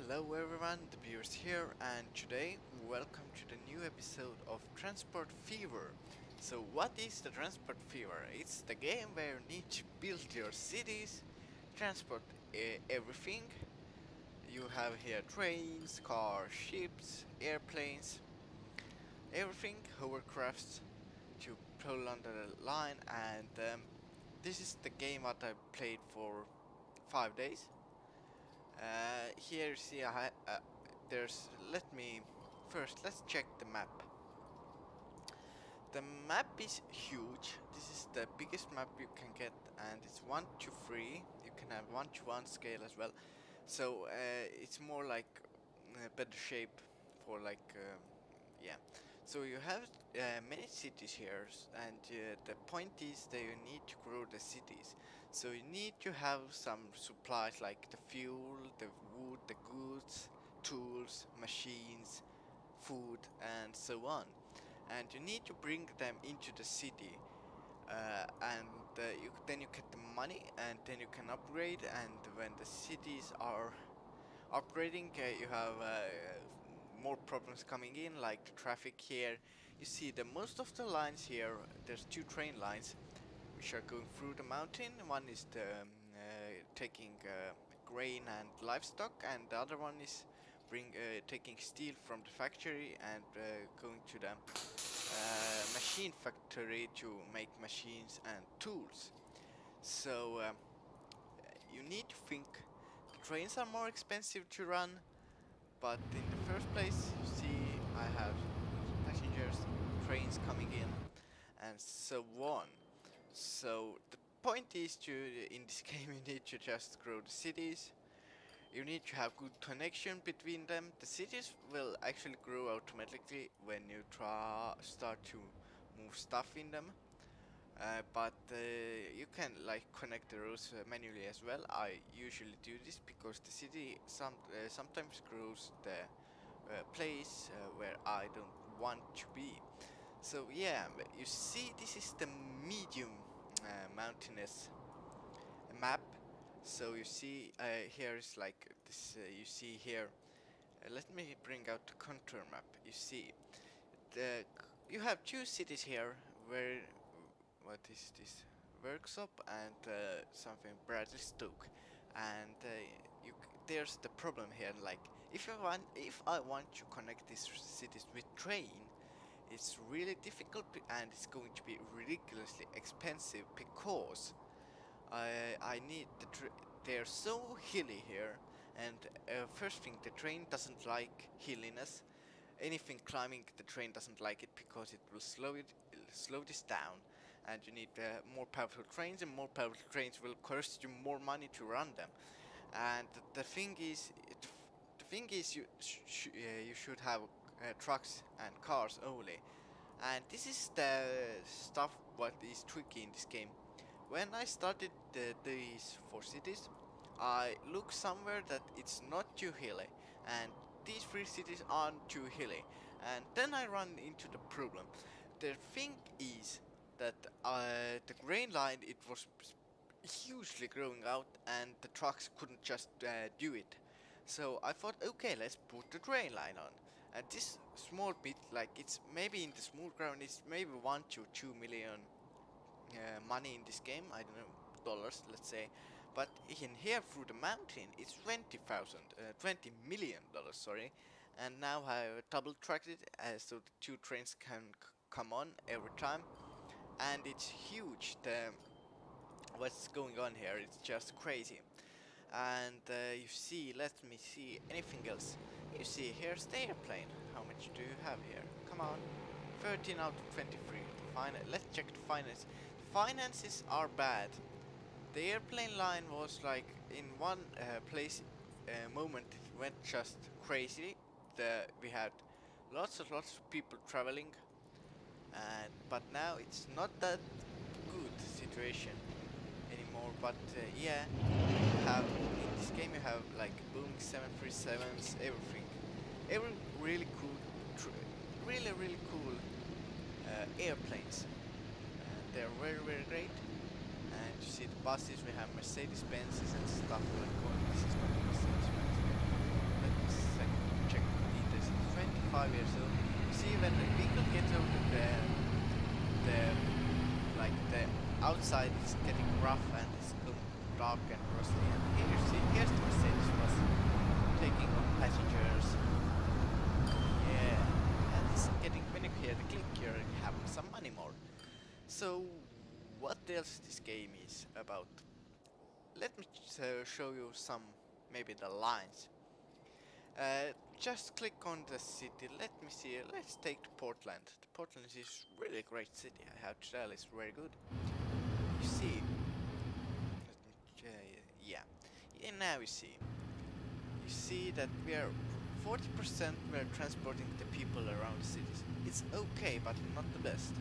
Hello everyone, the viewers here, and today welcome to the new episode of Transport Fever. So what is the Transport Fever? It's the game where you need to build your cities, transport everything. You have here trains, cars, ships, airplanes, everything, hovercrafts to pull under the line, and this is the game that I played for 5 days. Here you see there's let's check the map. The map is huge. This is the biggest map you can get, and it's 1 to 3. You can have 1 to 1 scale as well. So it's more like better shape for yeah. So you have many cities here, and the point is that you need to grow the cities. So you need to have some supplies like the fuel, the wood, the goods, tools, machines, food, and so on. And you need to bring them into the city. Then you get the money, and then you can upgrade. And when the cities are upgrading, you have more problems coming in, like the traffic here. You see, the most of the lines here, there's 2 train lines which are going through the mountain. One is taking grain and livestock, and the other one is taking steel from the factory and going to the machine factory to make machines and tools. So you need to think. The trains are more expensive to run, but in the first place, you see, I have passengers, trains coming in, and so on. So the point is in this game, you need to just grow the cities. You need to have good connection between them. The cities will actually grow automatically when you start to move stuff in them. But you can like connect the roads manually as well. I usually do this because the city sometimes grows the place where I don't want to be. So yeah, you see, this is the medium mountainous map. So you see, here is like this. You see here. Let me bring out the contour map. You see, you have 2 cities here where what is this? Workshop and something Bradley Stoke, and there's the problem here. Like, if I want to connect these cities with train, it's really difficult and it's going to be ridiculously expensive because I need they're so hilly here, and first thing, the train doesn't like hilliness. Anything climbing the train doesn't like it because it will slow this down, and you need more powerful trains, and more powerful trains will cost you more money to run them. And the thing is you should have trucks and cars only, and this is the stuff what is tricky in this game. When I started these 4 cities, I look somewhere that it's not too hilly, and these 3 cities aren't too hilly, and then I run into the problem. The thing is that the grain line, it was hugely growing out, and the trucks couldn't just do it. So I thought, okay, let's put the drain line on. And this small bit, like, it's maybe in the smooth ground, it's maybe 1 to 2 million money in this game. I don't know, dollars, let's say. But in here through the mountain, it's 20 million dollars, sorry. And now I double tracked it so the 2 trains can come on every time, and it's huge. What's going on here? It's just crazy. And you see, let me see anything else. You see, here's the airplane. How much do you have here? Come on. 13 out of 23. Let's check the finance. Finances are bad. The airplane line was like in one place moment it went just crazy. We had lots of people traveling, and but now it's not that good situation anymore. But yeah, you have in this game you have like Boeing 737s, everything, every really cool, really cool airplanes. They're very great. And you see the buses, we have Mercedes Benzes and stuff like going. This is not Mercedes Benz. 5 years old. You see when the vehicle gets older, the like the outside is getting rough and it's going dark and rusty. And here you see, here's the Mercedes was taking on passengers. Yeah, and it's getting, when you hear the click, you're having some money more. So what else this game is about? Let me show you some, maybe the lines. Just click on the city. Let me see. Let's take Portland. Portland is really great city. I have to tell, it's very good. You see. Yeah. Yeah. Now you see. You see that we are 40% we are transporting the people around the cities. It's okay, but not the best.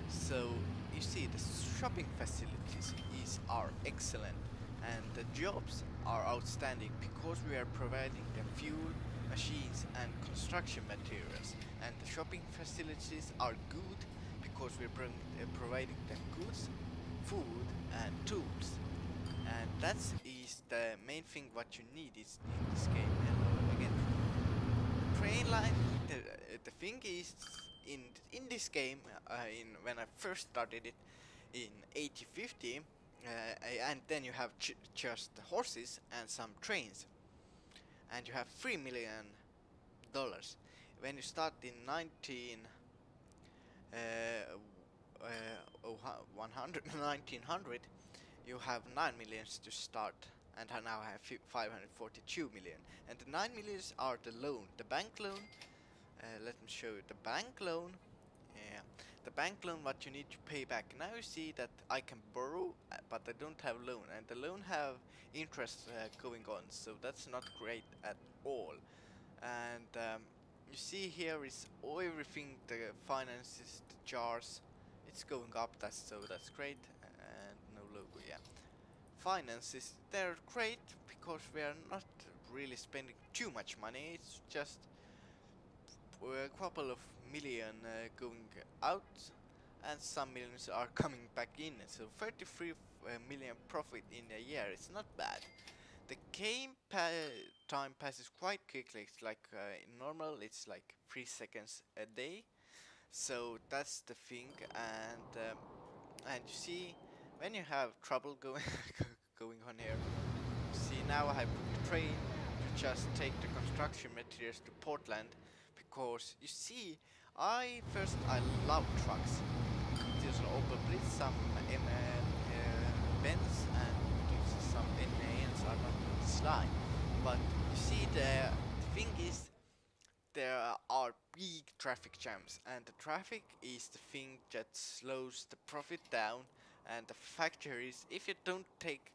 So you see, the shopping facilities are excellent, and the jobs are outstanding because we are providing them fuel, machines and construction materials, and the shopping facilities are good because we're providing them goods, food and tools, and that is the main thing what you need is in this game. Hello again. Train line, the thing is, in this game, when I first started it in 8050, and then you have just horses and some trains, and you have $3 million. When you start in 1900, you have 9 millions to start, and I now have 542 million. And the 9 millions are the loan, the bank loan. Let me show you the bank loan. Yeah, the bank loan what you need to pay back. Now you see that I can borrow, but I don't have loan, and the loan have interest going on, so that's not great at all. And you see here is everything, the finances, the jars, it's going up. That's great, and no logo. Yeah, finances, they're great because we are not really spending too much money. It's just a couple of million going out, and some millions are coming back in. So 33 million profit in a year. It's not bad. The game time passes quite quickly. It's like in normal, it's like 3 seconds a day. So that's the thing, and you see, when you have trouble going going on here, see, now I have booked a train to just take the construction materials to Portland, because you see, I love trucks. There's an Opel Blitz, some Benz, and there's some NANs are not on this line. But you see, the thing is, there are big traffic jams, and the traffic is the thing that slows the profit down. And the factor is, if you don't take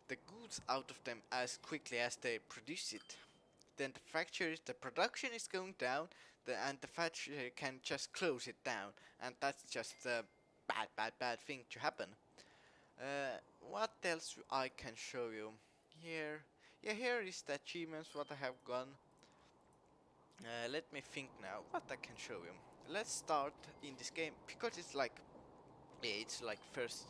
the goods out of them as quickly as they produce it, then the production is going down, and the factory can just close it down, and that's just a bad thing to happen. What else I can show you here? Yeah, here is the achievements what I have gone. Let me think now what I can show you. Let's start in this game, because it's like, yeah, it's like first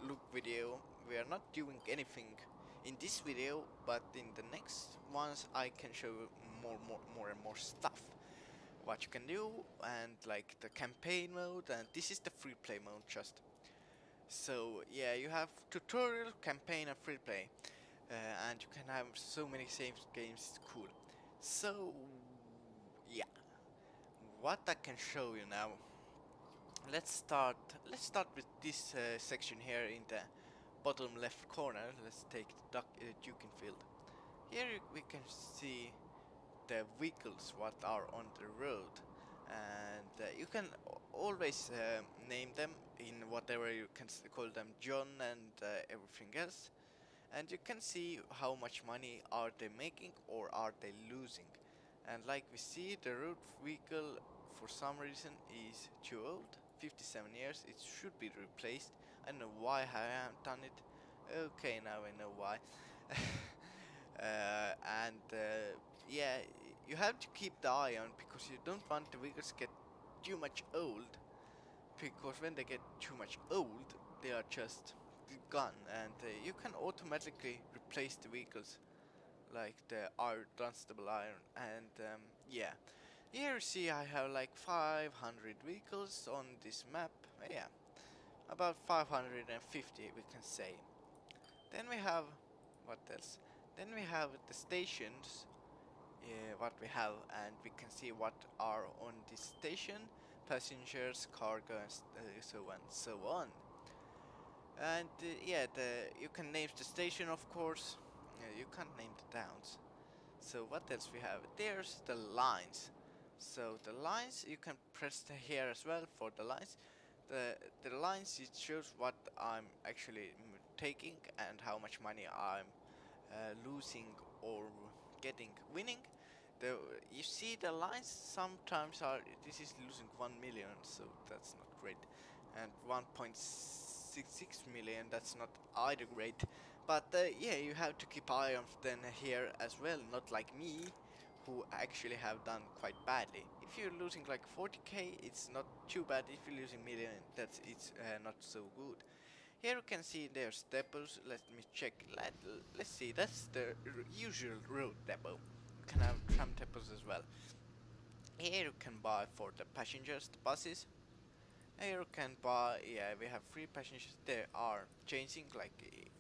look video. We are not doing anything in this video, but in the next ones I can show you more and more stuff what you can do, and like the campaign mode, and this is the free play mode just. So yeah, you have tutorial, campaign and free play, and you can have so many same games. It's cool. So yeah, what I can show you now. Let's start with this section here in the bottom left corner. Let's take the Dukinfield. Here we can see the vehicles what are on the road, and you can always name them in whatever you can call them, John and everything else, and you can see how much money are they making or are they losing. And like we see, the road vehicle for some reason is too old, 57 years. It should be replaced. I don't know why I haven't done it. Okay, now I know why. Yeah, you have to keep the eye on, because you don't want the vehicles to get too much old, because when they get too much old, they are just gone, and you can automatically replace the vehicles like the iron, Dunstable iron, and yeah. Here you see I have like 500 vehicles on this map. Yeah, about 550 we can say. Then we have what else? Then we have the stations. What we have, and we can see what are on this station: passengers, cargo, and so on, so on. And yeah, you can name the station, of course. You can't name the towns. So what else we have? There's the lines. So the lines you can press here as well for the lines. The lines, it shows what I'm actually taking and how much money I'm losing or getting winning. The You see the lines sometimes are, this is losing 1 million, so that's not great, and 1.66 million, that's not either great. But yeah, you have to keep eye on them here as well, not like me, who actually have done quite badly. If you're losing like 40k, it's not too bad. If you're losing million, it's not so good. Here you can see there's depots. Let me check. Let's see. That's the usual road depot. You can have tram depots as well. Here you can buy for the passengers, the buses. Here you can buy. Yeah, we have free passengers. They are changing. Like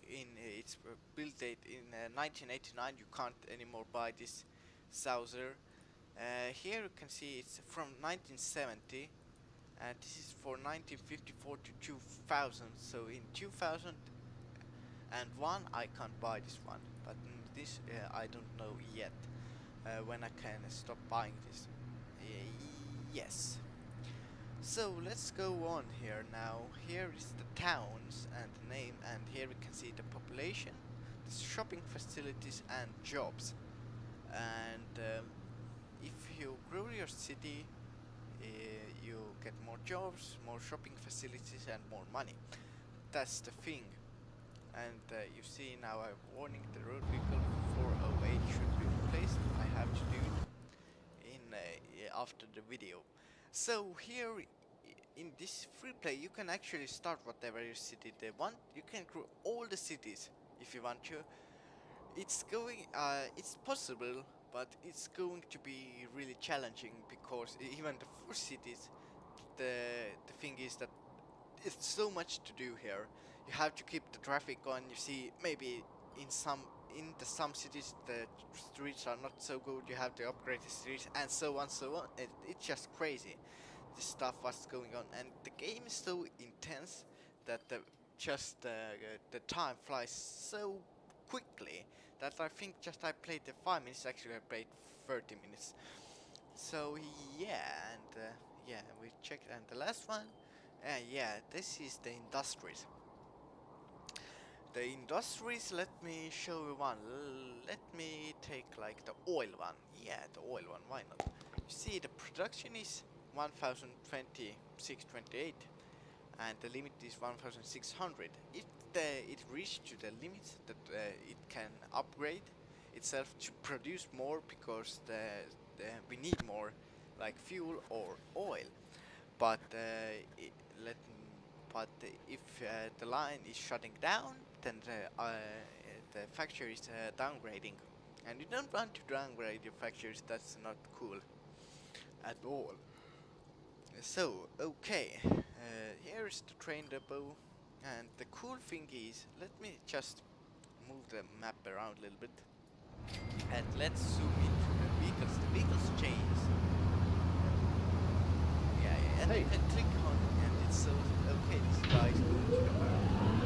in its build date in 1989, you can't anymore buy this Sauser. Here you can see it's from 1970. This is for 1954 to 2000. So in 2001 I can't buy this one, but this I don't know yet when I can stop buying this. Yes. So let's go on here now. Here is the towns and the name, and here we can see the population, the shopping facilities, and jobs. And if you grow your city, you get more jobs, more shopping facilities, and more money. That's the thing. And you see now I'm warning the road vehicle 408 should be replaced. I have to do it in after the video. So here in this free play you can actually start whatever your city they want. You can grow all the cities if you want to. It's possible, but it's going to be really challenging because even the four cities, the thing is that it's so much to do here. You have to keep the traffic on. You see, maybe some cities the streets are not so good. You have to upgrade the streets and so on, so on. It's just crazy. This stuff what's going on, and the game is so intense that the time flies so quickly that I think just I played the 5 minutes. Actually, I played 30 minutes. So yeah, and yeah, we checked, and the last one, yeah, this is the industries. The industries, let me show you one. Let me take like the oil one. Yeah, the oil one, why not? You see, the production is 1026.28 and the limit is 1600. If it reached to the limit that it can upgrade itself to produce more because we need more like fuel or oil. But let but if the line is shutting down, then the factory is downgrading, and you don't want to downgrade your factories. That's not cool at all. So okay, here is the train depot, and the cool thing is, let me just move the map around a little bit, and let's zoom into the vehicles. The vehicles change. Yeah, and hey. You can click on it, and it shows okay, this guy is going to the work,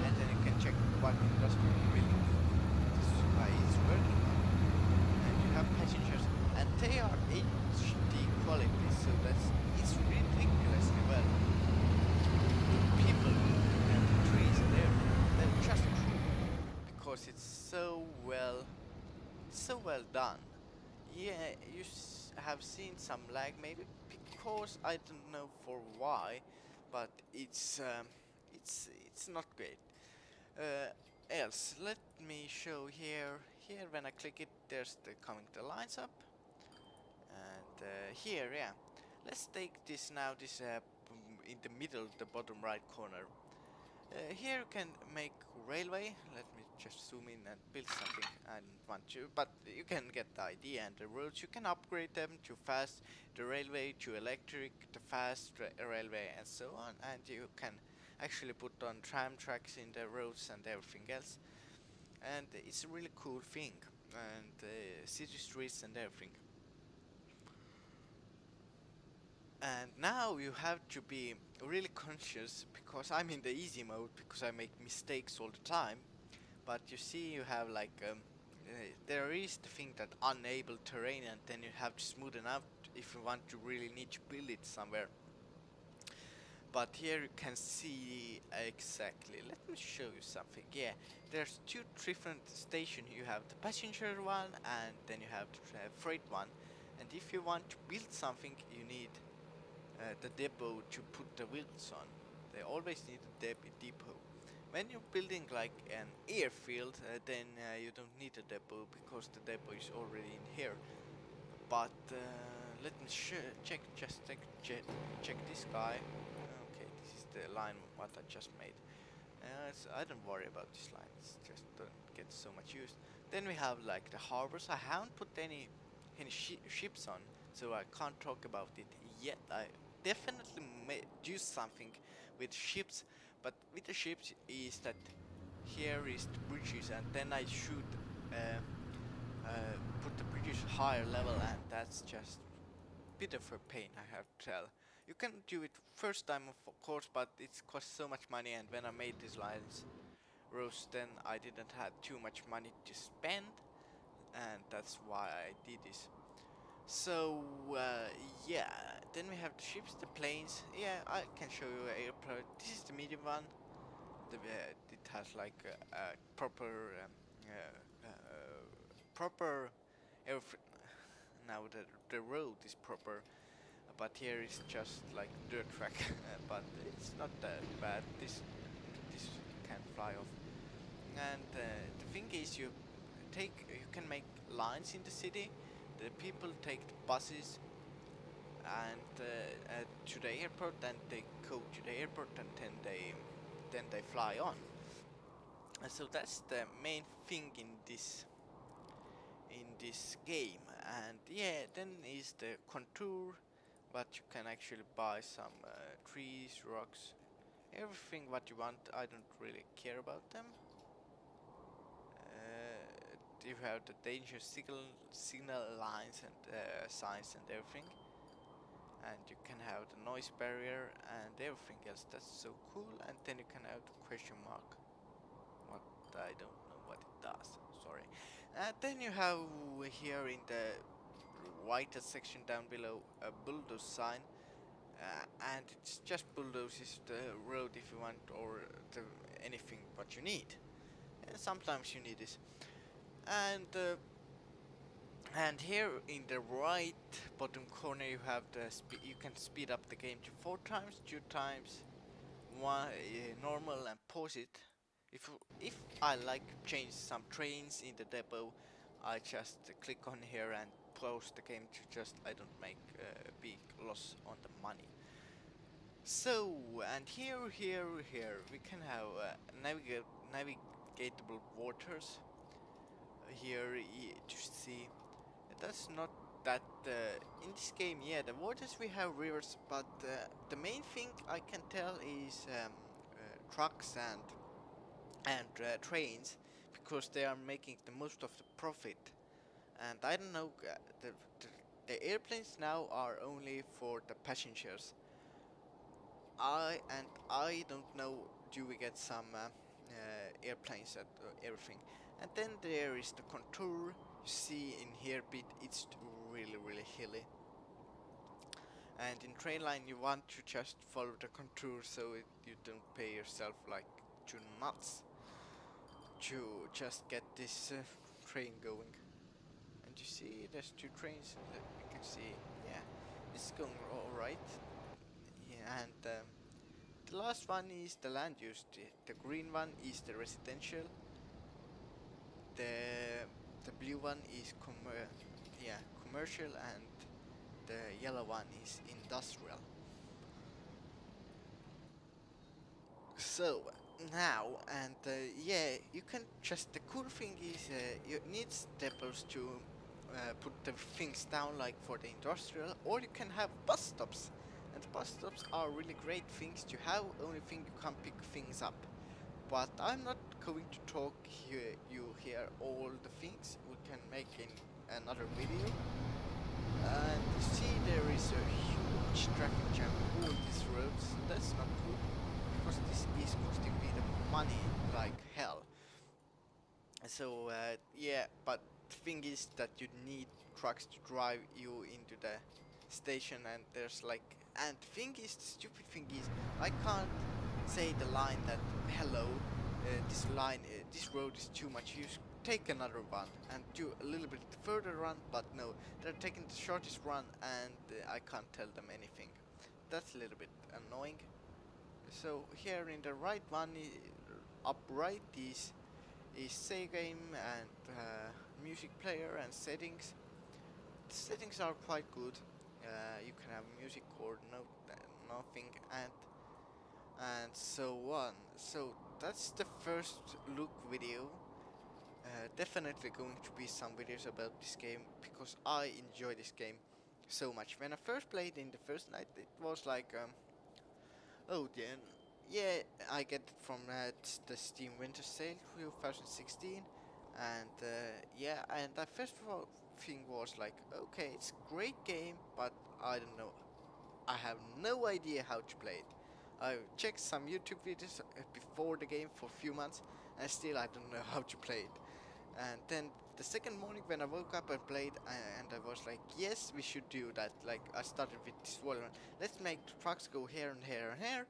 and then you can check what industrial building this guy is working on, and you have passengers, and they are HD quality, so it's ridiculously well. The people and the trees they're just cool because it's so well done. Yeah, you have seen some lag maybe because I don't know for why, but it's not great. Else, let me show here. Here, when I click it, there's the lines up, and here, yeah. Let's take this now. This in the middle, the bottom right corner. Here you can make railway. Let me just zoom in and build something. I don't want to, but you can get the idea. And the roads, you can upgrade them to fast, the railway to electric, the fast railway, and so on. And you can actually put on tram tracks in the roads and everything else. And it's a really cool thing. And city streets and everything. And now you have to be really conscious, because I'm in the easy mode because I make mistakes all the time. But you see, you have like there is the thing that unable terrain, and then you have to smoothen out if you want to really need to build it somewhere. But here you can see exactly. Let me show you something. Yeah, there's two different stations. You have the passenger one, and then you have the freight one. And if you want to build something, you need the depot to put the wheels on. They always need a depot. When you're building like an airfield, then you don't need a depot because the depot is already in here. But let me check this guy. Okay, this is the line what I just made. I don't worry about this line. It's just don't get so much use. Then we have like the harbors. I haven't put any ships on, so I can't talk about it yet. I definitely may do something with ships, but with the ships is that here is the bridges, and then I should uh, put the bridges higher level, and that's just bit of a pain, I have to tell. You can do it first time of course, but it's cost so much money, and when I made these lines rows, then I didn't have too much money to spend, and that's why I did this. So yeah, then we have the ships, the planes. Yeah, I can show you an airport. This is the medium one. It has like a proper air. Now the road is proper, but here is just like dirt track. But it's not that bad. This can fly off. And the thing is, you can make lines in the city. The people take the buses and to the airport, and they go to the airport, and then they fly on. And so that's the main thing in this game. And yeah, then is the contour, but you can actually buy some trees, rocks, everything what you want. I don't really care about them. You have the danger signal lines and signs and everything, and you can have the noise barrier and everything else. That's so cool. And then you can have the question mark, what I don't know what it does, sorry. And then you have here in the whiter section down below a bulldoze sign, and it's just bulldozes the road if you want, or anything what you need. And sometimes you need this. And here in the right bottom corner you have you can speed up the game to 4 times, 2 times, one normal, and pause it. If I like change some trains in the depot, I just click on here and pause the game to just I don't make a big loss on the money. So, and here we can have navigatable waters. Here to see, that's not that in this game. Yeah, the waters we have rivers, but the main thing I can tell is trucks and trains, because they are making the most of the profit. And I don't know, the airplanes now are only for the passengers. I don't know, do we get some airplanes at everything. And then there is the contour. You see in here bit it's really hilly. And in Trainline you want to just follow the contour, so you don't pay yourself like too nuts to just get this train going. And you see there's 2 trains that you can see. Yeah, it's going alright. Yeah, and the last one is the land use. The green one is the residential. The blue one is commercial, and the yellow one is industrial. So now, and yeah, you can just, the cool thing is you need steppers to put the things down, like for the industrial, or you can have bus stops, and the bus stops are really great things to have, only thing you can't pick things up. But I'm not going to talk you here all the things, we can make in another video. And you see there is a huge traffic jam on all these roads. That's not good, because this is costing me the money like hell. So yeah, but the thing is that you need trucks to drive you into the station, and there's like, and the thing is, the stupid thing is, I can't say the line that hello, this road is too much. You take another one and do a little bit further run, but no, they're taking the shortest run, and I can't tell them anything. That's a little bit annoying. So here in the right one, up right is save game and music player and settings. The settings are quite good. You can have music or nothing, and so on. So that's the first look video. Definitely going to be some videos about this game, because I enjoy this game so much. When I first played in the first night, it was like, oh then, yeah, I get it from the Steam Winter Sale 2016, and yeah, and the first thing was like, okay, it's a great game, but I don't know, I have no idea how to play it. I checked some YouTube videos before the game for a few months, and still I don't know how to play it. And then the second morning when I woke up and played, and I was like, yes, we should do that. Like, I started with this wall, let's make the trucks go here and here and here,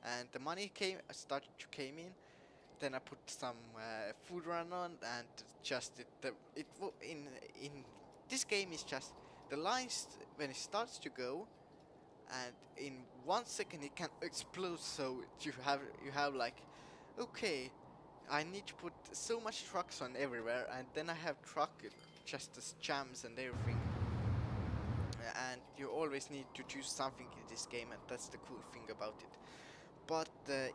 and the money started to came in. Then I put some food run on, and just in this game is just the lines when it starts to go, and in 1 second it can explode. So you have like, okay, I need to put so much trucks on everywhere, and then I have truck just as jams and everything. And you always need to choose something in this game, and that's the cool thing about it. But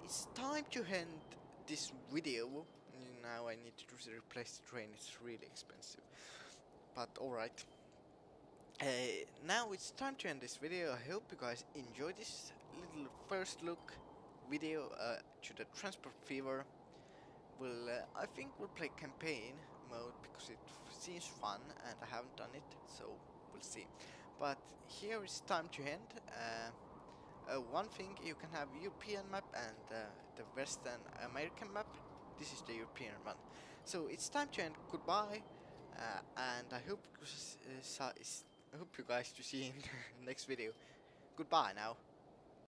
it's time to end this video. Now I need to replace the train, it's really expensive. But alright. Now it's time to end this video. I hope you guys enjoyed this little first look video to the Transport Fever. I think we'll play campaign mode because it seems fun, and I haven't done it, so we'll see. But here it's time to end. One thing, you can have European map and the Western American map. This is the European one. So it's time to end. Goodbye, and I hope you guys to see you in the next video. Goodbye now.